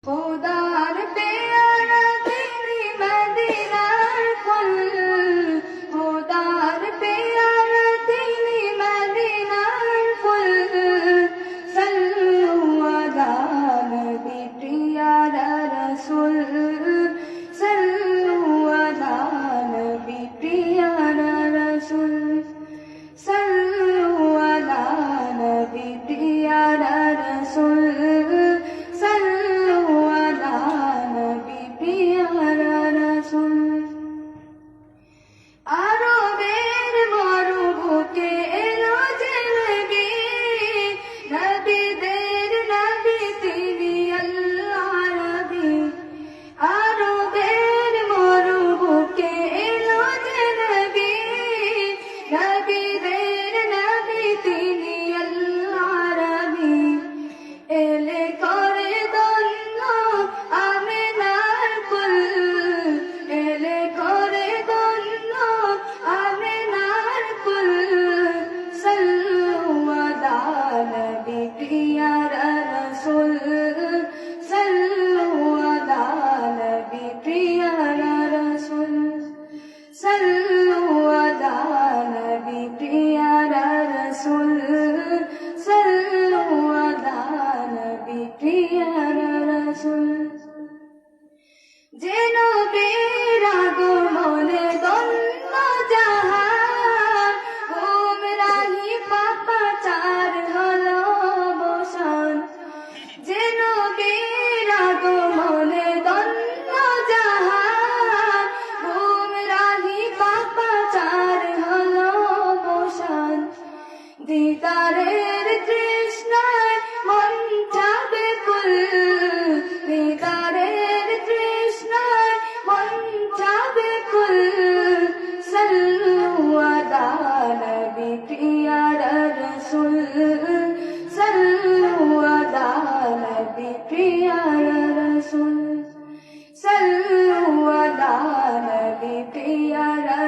खुदार प्यारा तेरी मदीनार फल खुदार प्यारा तेरी मदीनार फल सल्लु अला नबी प्यारा रसूल सल्लु अला नबी प्यारा रसूल सल्लु अला नबी प्यारा रसूल আরবের মরুভূতে এলো যে নবী নবীদের নবী তিনি আল্লাহ নবী আরবের মরুভূতে এলো যে নবী নবীদের নবী তিনি আল্লাহ নবী এলে করে দন্য আমিনার কুল এলে করে नबी प्यारा रसूल सल्लु अला नबी प्यारा रसूल सल्लु अला नबी प्यारा रसूल सल्लु अला नबी प्यारा रसूल जे नबीर আগমনে ধন্য জাহান গুমরাহি পাপাচার হলো বসান যে নবীর আগমনে ধন্য জাহান গুমরাহি পাপাচার হলো বসান দিদারের তৃষ্ণায় মন যাবে কুল দিদারের তৃষ্ণায় মন যাবে কুল সল্লু আলা নবী প্যারা রসূল সল্লু আলা নবী প্যারা রসূল সল্লু আলা নবী প্যারা